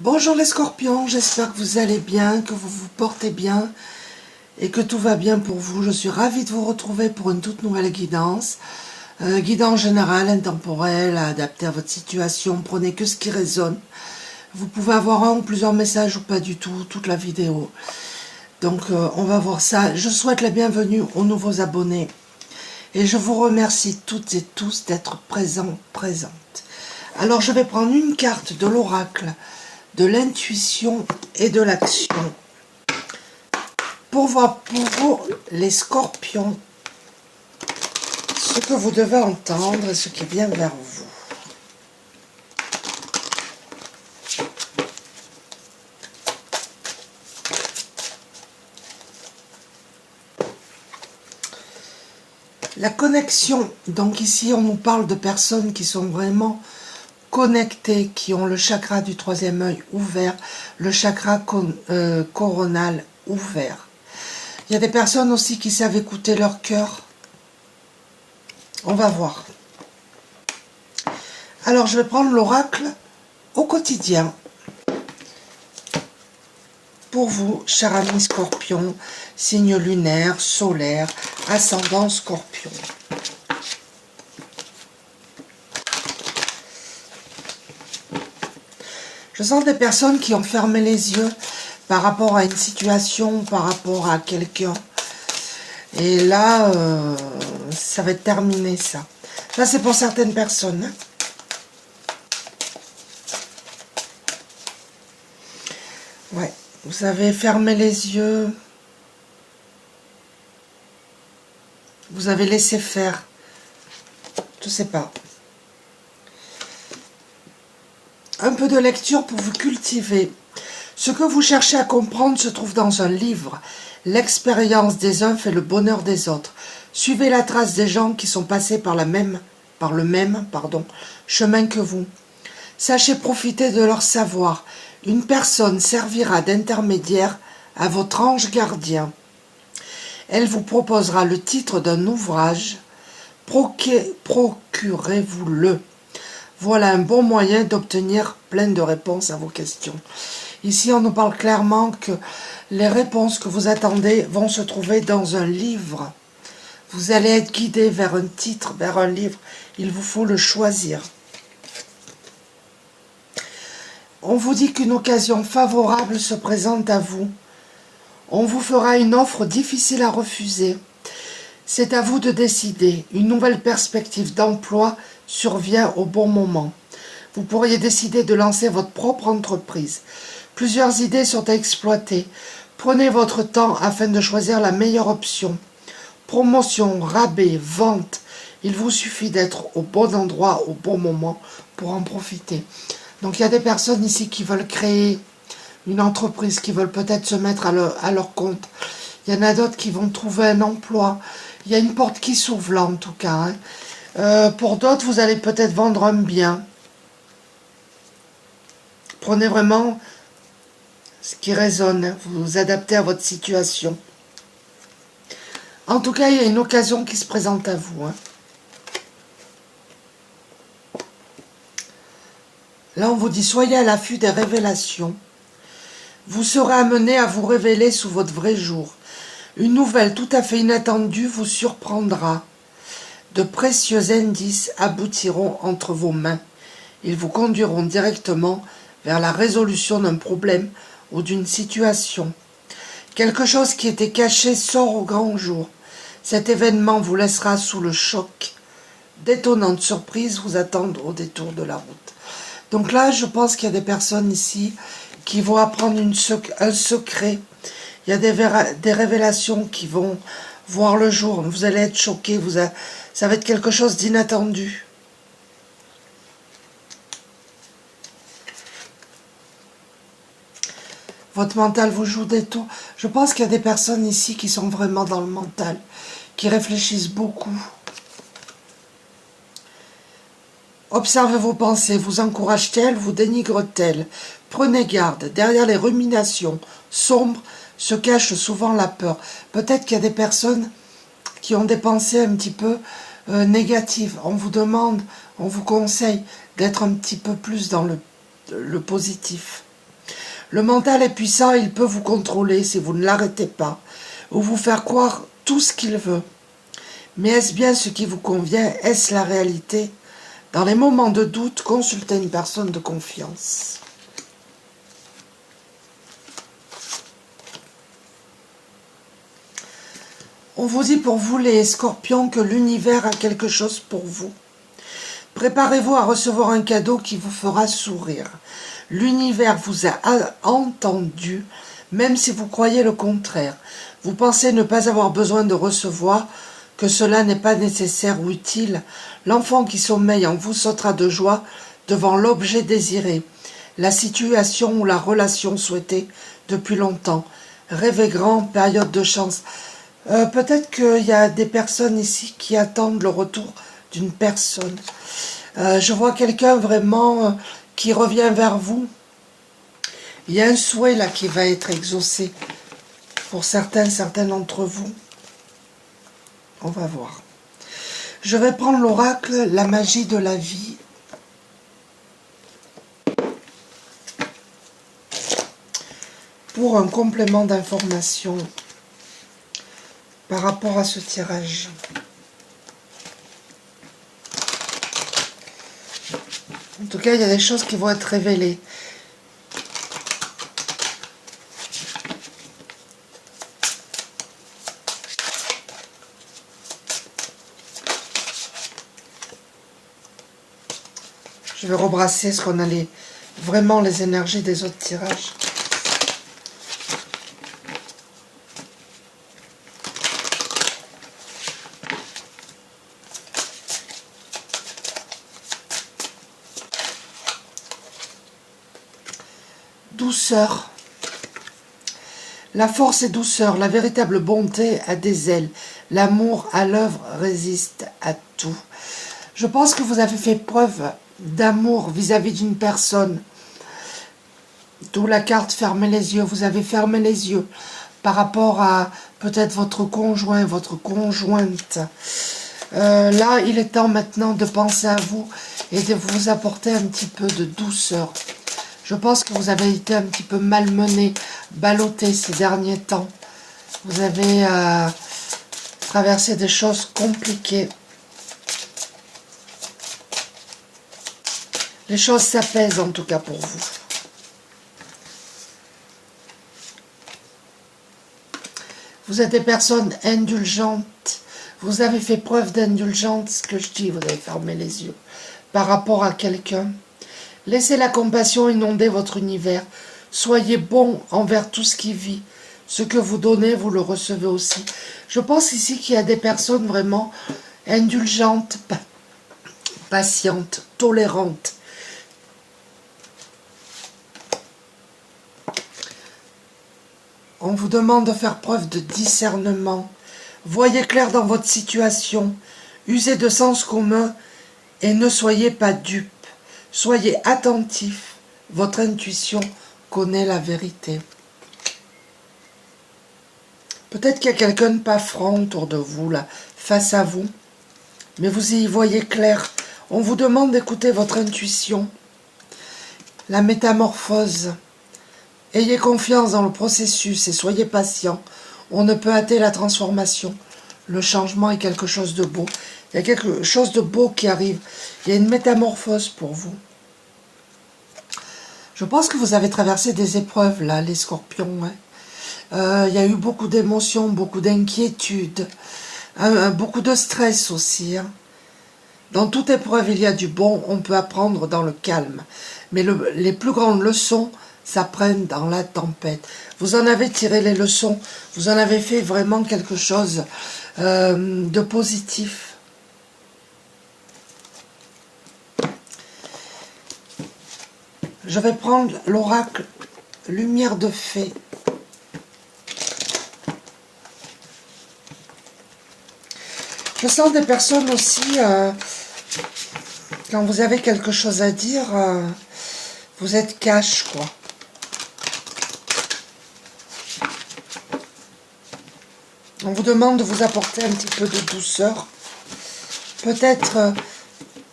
Bonjour les scorpions, j'espère que vous allez bien, que vous vous portez bien et que tout va bien pour vous. Je suis ravie de vous retrouver pour une toute nouvelle guidance. Guidance générale, intemporelle, adaptée à votre situation. Prenez que ce qui résonne. Vous pouvez avoir un ou plusieurs messages ou pas du tout, toute la vidéo. Donc on va voir ça. Je souhaite la bienvenue aux nouveaux abonnés. Et je vous remercie toutes et tous d'être présents, présentes. Alors je vais prendre une carte de l'oracle, de l'intuition et de l'action. Pour voir pour vous, les scorpions, ce que vous devez entendre et ce qui vient vers vous. La connexion, donc ici on nous parle de personnes qui sont vraiment connectés, qui ont le chakra du troisième œil ouvert, le chakra coronal ouvert. Il y a des personnes aussi qui savent écouter leur cœur. On va voir. Alors je vais prendre l'oracle au quotidien. Pour vous, chers amis scorpions, signe lunaire, solaire, ascendant scorpion. Je sens des personnes qui ont fermé les yeux par rapport à une situation, par rapport à quelqu'un. Et là, ça va être terminé, ça. Là, c'est pour certaines personnes. Ouais, vous avez fermé les yeux. Vous avez laissé faire. Je sais pas. Un peu de lecture pour vous cultiver. Ce que vous cherchez à comprendre se trouve dans un livre. L'expérience des uns fait le bonheur des autres. Suivez la trace des gens qui sont passés par le même chemin que vous. Sachez profiter de leur savoir. Une personne servira d'intermédiaire à votre ange gardien. Elle vous proposera le titre d'un ouvrage. Procurez-vous-le. Voilà un bon moyen d'obtenir plein de réponses à vos questions. Ici, on nous parle clairement que les réponses que vous attendez vont se trouver dans un livre. Vous allez être guidé vers un titre, vers un livre. Il vous faut le choisir. On vous dit qu'une occasion favorable se présente à vous. On vous fera une offre difficile à refuser. C'est à vous de décider. Une nouvelle perspective d'emploi survient au bon moment. Vous pourriez décider de lancer votre propre entreprise. Plusieurs idées sont à exploiter. Prenez votre temps afin de choisir la meilleure option. Promotion, rabais, vente. Il vous suffit d'être au bon endroit, au bon moment pour en profiter. Donc il y a des personnes ici qui veulent créer une entreprise, qui veulent peut-être se mettre à leur compte. Il y en a d'autres qui vont trouver un emploi. Il y a une porte qui s'ouvre là en tout cas. Pour d'autres, vous allez peut-être vendre un bien. Prenez vraiment ce qui résonne. Vous vous adaptez à votre situation. En tout cas, il y a une occasion qui se présente à vous. Là, on vous dit, soyez à l'affût des révélations. Vous serez amené à vous révéler sous votre vrai jour. Une nouvelle tout à fait inattendue vous surprendra. De précieux indices aboutiront entre vos mains. Ils vous conduiront directement vers la résolution d'un problème ou d'une situation. Quelque chose qui était caché sort au grand jour. Cet événement vous laissera sous le choc. D'étonnantes surprises vous attendent au détour de la route. Donc là, je pense qu'il y a des personnes ici qui vont apprendre un secret. Il y a des révélations qui vont voir le jour. Vous allez être choqués. Ça va être quelque chose d'inattendu. Votre mental vous joue des tours. Je pense qu'il y a des personnes ici qui sont vraiment dans le mental, qui réfléchissent beaucoup. Observez vos pensées, vous encouragent-elles, vous dénigrent-elles? Prenez garde, derrière les ruminations sombres se cache souvent la peur. Peut-être qu'il y a des personnes qui ont des pensées un petit peu négatives. On vous demande, on vous conseille d'être un petit peu plus dans le positif. Le mental est puissant, il peut vous contrôler si vous ne l'arrêtez pas, ou vous faire croire tout ce qu'il veut. Mais est-ce bien ce qui vous convient? Est-ce la réalité? Dans les moments de doute, consultez une personne de confiance. On vous dit pour vous les scorpions que l'univers a quelque chose pour vous. Préparez-vous à recevoir un cadeau qui vous fera sourire. L'univers vous a entendu, même si vous croyez le contraire. Vous pensez ne pas avoir besoin de recevoir, que cela n'est pas nécessaire ou utile. L'enfant qui sommeille en vous sautera de joie devant l'objet désiré, la situation ou la relation souhaitée depuis longtemps. Rêvez grand, période de chance. Peut-être qu'il y a des personnes ici qui attendent le retour d'une personne. Je vois quelqu'un vraiment qui revient vers vous. Il y a un souhait là qui va être exaucé pour certains d'entre vous. On va voir. Je vais prendre l'oracle, la magie de la vie. Pour un complément d'information par rapport à ce tirage. En tout cas, il y a des choses qui vont être révélées. Je vais rebrasser ce qu'on a vraiment les énergies des autres tirages. Douceur. La force et douceur, la véritable bonté a des ailes. L'amour à l'œuvre résiste à tout. Je pense que vous avez fait preuve d'amour vis-à-vis d'une personne. D'où la carte fermez les yeux. Vous avez fermé les yeux par rapport à peut-être votre conjoint, votre conjointe. Là, il est temps maintenant de penser à vous et de vous apporter un petit peu de douceur. Je pense que vous avez été un petit peu malmené, ballotté ces derniers temps. Vous avez traversé des choses compliquées. Les choses s'apaisent en tout cas pour vous. Vous êtes des personnes indulgentes. Vous avez fait preuve d'indulgence, ce que je dis, vous avez fermé les yeux par rapport à quelqu'un. Laissez la compassion inonder votre univers. Soyez bon envers tout ce qui vit. Ce que vous donnez, vous le recevez aussi. Je pense ici qu'il y a des personnes vraiment indulgentes, patientes, tolérantes. On vous demande de faire preuve de discernement. Voyez clair dans votre situation. Usez de sens commun et ne soyez pas dupes. Soyez attentifs. Votre intuition connaît la vérité. Peut-être qu'il y a quelqu'un de pas franc autour de vous, là, face à vous. Mais vous y voyez clair. On vous demande d'écouter votre intuition. La métamorphose. Ayez confiance dans le processus et soyez patient. On ne peut hâter la transformation. Le changement est quelque chose de beau. Il y a quelque chose de beau qui arrive. Il y a une métamorphose pour vous. Je pense que vous avez traversé des épreuves, là, les scorpions. Hein. Il y a eu beaucoup d'émotions, beaucoup d'inquiétudes, beaucoup de stress aussi. Hein. Dans toute épreuve, il y a du bon. On peut apprendre dans le calme. Mais les plus grandes leçons s'apprennent dans la tempête. Vous en avez tiré les leçons. Vous en avez fait vraiment quelque chose de positif. Je vais prendre l'oracle Lumière de Fée. Je sens des personnes aussi, quand vous avez quelque chose à dire, vous êtes cash, quoi. On vous demande de vous apporter un petit peu de douceur. Peut-être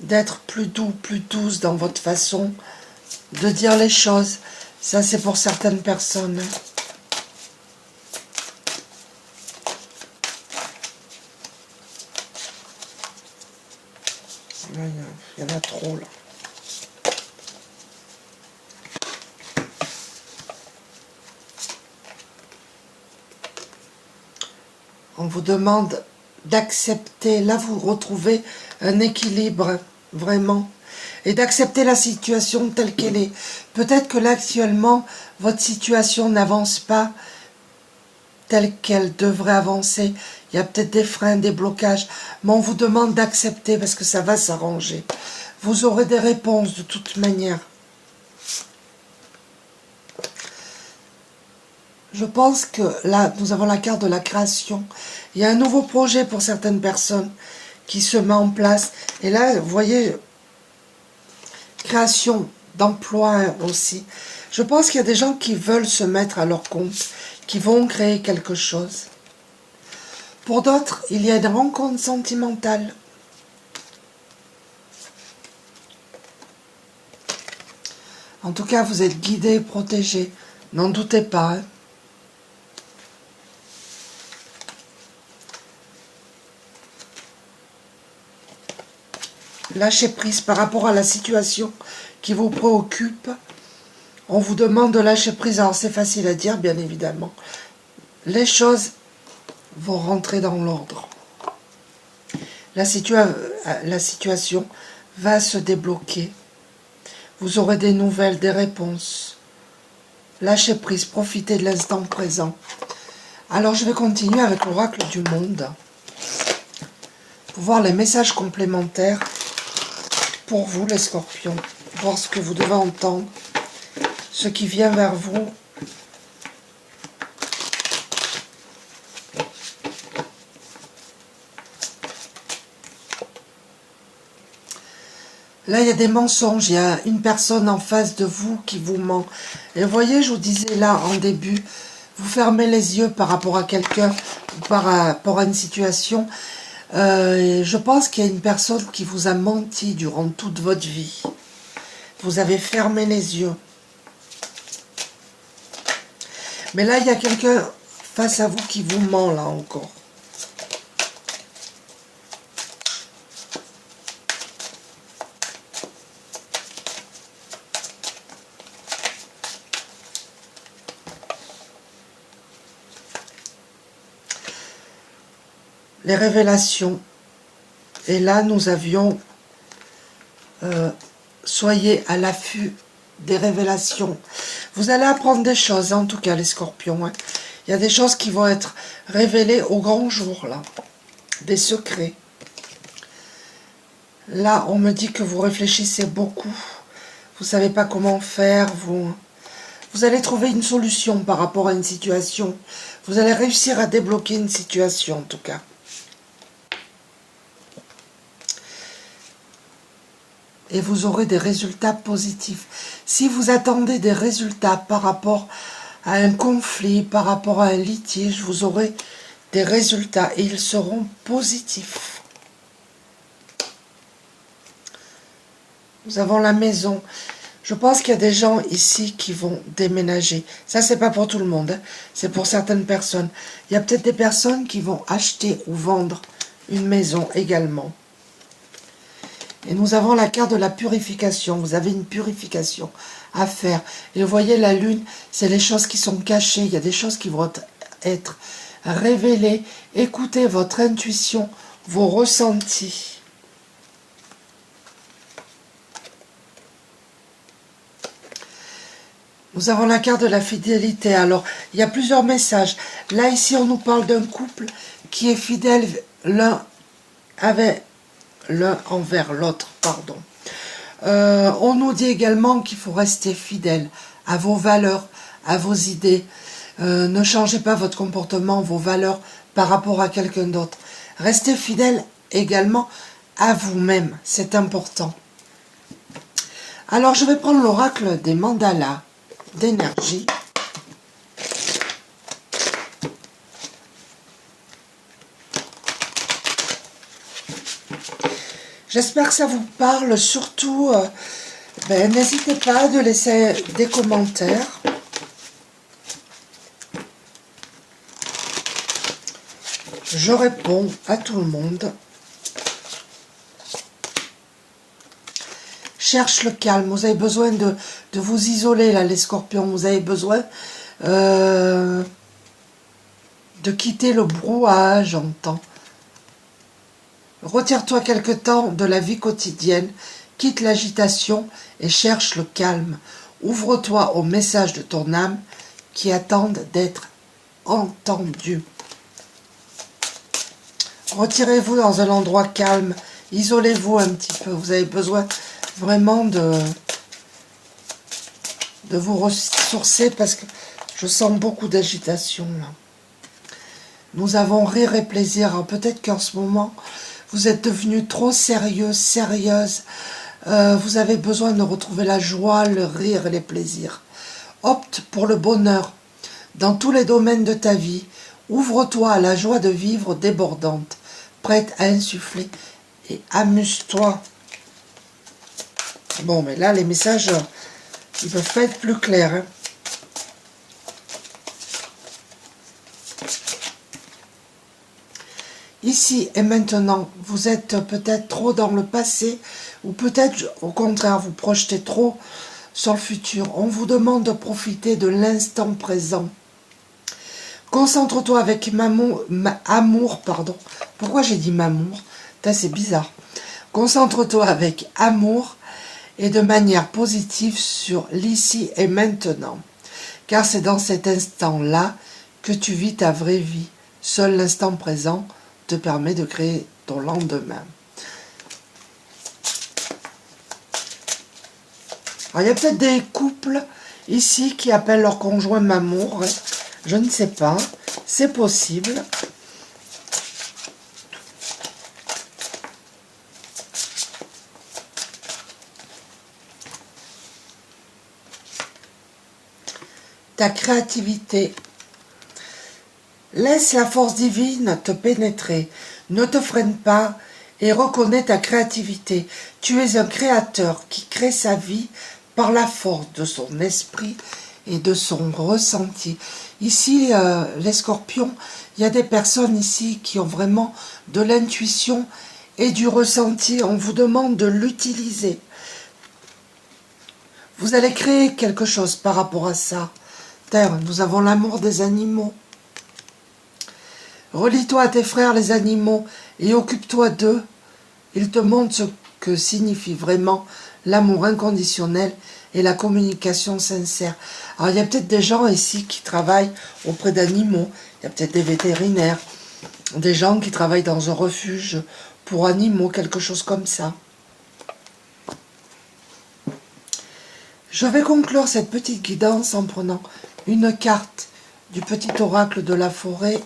d'être plus doux, plus douce dans votre façon de dire les choses. Ça, c'est pour certaines personnes. Là, il y en a trop, là. On vous demande d'accepter. Là, vous retrouvez un équilibre, vraiment. Et d'accepter la situation telle qu'elle est. Peut-être que là, actuellement, votre situation n'avance pas telle qu'elle devrait avancer. Il y a peut-être des freins, des blocages. Mais on vous demande d'accepter parce que ça va s'arranger. Vous aurez des réponses de toute manière. Je pense que là, nous avons la carte de la création. Il y a un nouveau projet pour certaines personnes qui se met en place. Et là, vous voyez, création d'emploi aussi. Je pense qu'il y a des gens qui veulent se mettre à leur compte, qui vont créer quelque chose. Pour d'autres, il y a des rencontres sentimentales. En tout cas, vous êtes guidés et protégés. N'en doutez pas. Hein. Lâchez prise par rapport à la situation qui vous préoccupe. On vous demande de lâcher prise. Alors c'est facile à dire, bien évidemment. Les choses vont rentrer dans l'ordre. La situation va se débloquer. Vous aurez des nouvelles, des réponses. Lâchez prise, profitez de l'instant présent. Alors je vais continuer avec l'oracle du monde. Pour voir les messages complémentaires pour vous les scorpions. Voir ce que vous devez entendre. Ce qui vient vers vous. Là, il y a des mensonges. Il y a une personne en face de vous qui vous ment. Et vous voyez, je vous disais là en début, vous fermez les yeux par rapport à quelqu'un ou par rapport à une situation. Je pense qu'il y a une personne qui vous a menti durant toute votre vie. Vous avez fermé les yeux. Mais là, il y a quelqu'un face à vous qui vous ment, là encore. Les révélations. Et là, nous avions... soyez à l'affût des révélations. Vous allez apprendre des choses, en tout cas, les scorpions. Hein. Il y a des choses qui vont être révélées au grand jour, là. Des secrets. Là, on me dit que vous réfléchissez beaucoup. Vous ne savez pas comment faire. Vous allez trouver une solution par rapport à une situation. Vous allez réussir à débloquer une situation, en tout cas. Et vous aurez des résultats positifs. Si vous attendez des résultats par rapport à un conflit, par rapport à un litige, vous aurez des résultats et ils seront positifs. Nous avons la maison. Je pense qu'il y a des gens ici qui vont déménager. Ça, c'est pas pour tout le monde. Hein. C'est pour certaines personnes. Il y a peut-être des personnes qui vont acheter ou vendre une maison également. Et nous avons la carte de la purification. Vous avez une purification à faire. Et vous voyez, la lune, c'est les choses qui sont cachées. Il y a des choses qui vont être révélées. Écoutez votre intuition, vos ressentis. Nous avons la carte de la fidélité. Alors, il y a plusieurs messages. Là, ici, on nous parle d'un couple qui est fidèle l'un envers l'autre, pardon. On nous dit également qu'il faut rester fidèle à vos valeurs, à vos idées. Ne changez pas votre comportement, vos valeurs par rapport à quelqu'un d'autre. Restez fidèle également à vous-même, c'est important. Alors, je vais prendre l'oracle des mandalas d'énergie. J'espère que ça vous parle, surtout Ben, n'hésitez pas de laisser des commentaires. Je réponds à tout le monde. Cherche le calme. Vous avez besoin de vous isoler, là, les scorpions. Vous avez besoin de quitter le brouhaha, j'entends. Retire-toi quelque temps de la vie quotidienne. Quitte l'agitation et cherche le calme. Ouvre-toi aux messages de ton âme qui attendent d'être entendus. Retirez-vous dans un endroit calme. Isolez-vous un petit peu. Vous avez besoin vraiment de vous ressourcer parce que je sens beaucoup d'agitation là. Nous avons rire et plaisir. Alors peut-être qu'en ce moment, vous êtes devenu trop sérieux, sérieuse. Vous avez besoin de retrouver la joie, le rire et les plaisirs. Opte pour le bonheur dans tous les domaines de ta vie. Ouvre-toi à la joie de vivre débordante, prête à insuffler et amuse-toi. Bon, mais là, les messages, ils peuvent pas être plus clairs. Hein. Ici et maintenant, vous êtes peut-être trop dans le passé ou peut-être au contraire, vous projetez trop sur le futur. On vous demande de profiter de l'instant présent. Concentre-toi avec amour, pardon. Pourquoi j'ai dit m'amour? C'est bizarre. Concentre-toi avec amour et de manière positive sur l'ici et maintenant. Car c'est dans cet instant-là que tu vis ta vraie vie. Seul l'instant présent te permet de créer ton lendemain. Alors, il y a peut-être des couples ici qui appellent leur conjoint m'amour. Je ne sais pas. C'est possible. Ta créativité. Laisse la force divine te pénétrer. Ne te freine pas et reconnais ta créativité. Tu es un créateur qui crée sa vie par la force de son esprit et de son ressenti. Ici, les scorpions, il y a des personnes ici qui ont vraiment de l'intuition et du ressenti. On vous demande de l'utiliser. Vous allez créer quelque chose par rapport à ça. Terre, nous avons l'amour des animaux. Relie-toi à tes frères les animaux et occupe-toi d'eux. Ils te montrent ce que signifie vraiment l'amour inconditionnel et la communication sincère. Alors, il y a peut-être des gens ici qui travaillent auprès d'animaux. Il y a peut-être des vétérinaires, des gens qui travaillent dans un refuge pour animaux, quelque chose comme ça. Je vais conclure cette petite guidance en prenant une carte du petit oracle de la forêt,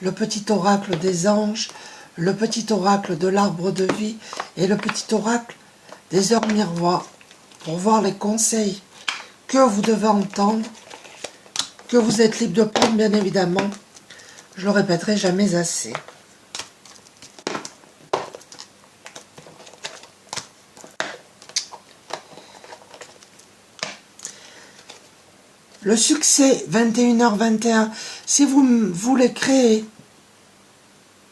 le petit oracle des anges, le petit oracle de l'arbre de vie et le petit oracle des heures miroirs pour voir les conseils que vous devez entendre, que vous êtes libre de prendre bien évidemment. Je le répéterai jamais assez. Le succès, 21h21, si vous voulez créer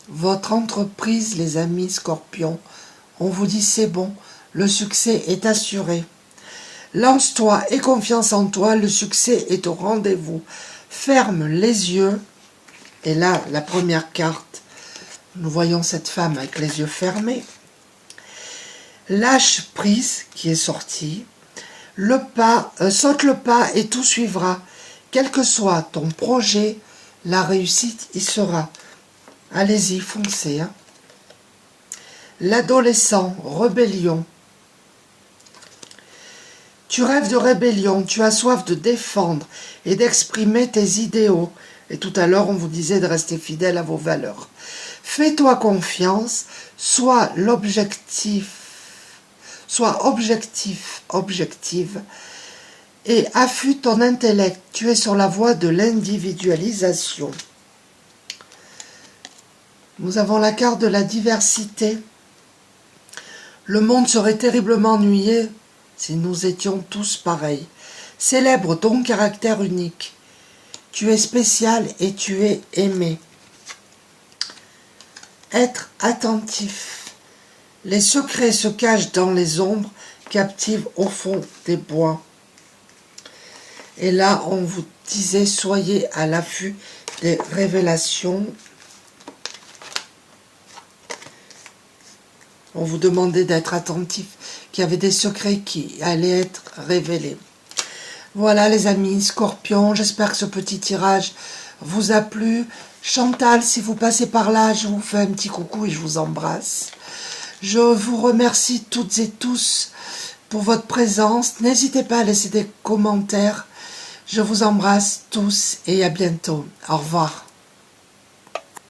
votre entreprise, les amis scorpions, on vous dit c'est bon, le succès est assuré. Lance-toi et confiance en toi, le succès est au rendez-vous. Ferme les yeux, et là, la première carte, nous voyons cette femme avec les yeux fermés. Lâche prise qui est sortie. Saute le pas et tout suivra. Quel que soit ton projet, la réussite y sera. Allez-y, foncez. Hein. L'adolescent, rébellion. Tu rêves de rébellion, tu as soif de défendre et d'exprimer tes idéaux. Et tout à l'heure, on vous disait de rester fidèle à vos valeurs. Fais-toi confiance, sois objective, et affûte ton intellect. Tu es sur la voie de l'individualisation. Nous avons la carte de la diversité. Le monde serait terriblement ennuyé si nous étions tous pareils. Célèbre ton caractère unique. Tu es spécial et tu es aimé. Être attentif. Les secrets se cachent dans les ombres, captives au fond des bois. Et là, on vous disait, soyez à l'affût des révélations. On vous demandait d'être attentif, qu'il y avait des secrets qui allaient être révélés. Voilà les amis, Scorpion, j'espère que ce petit tirage vous a plu. Chantal, si vous passez par là, je vous fais un petit coucou et je vous embrasse. Je vous remercie toutes et tous pour votre présence. N'hésitez pas à laisser des commentaires. Je vous embrasse tous et à bientôt. Au revoir.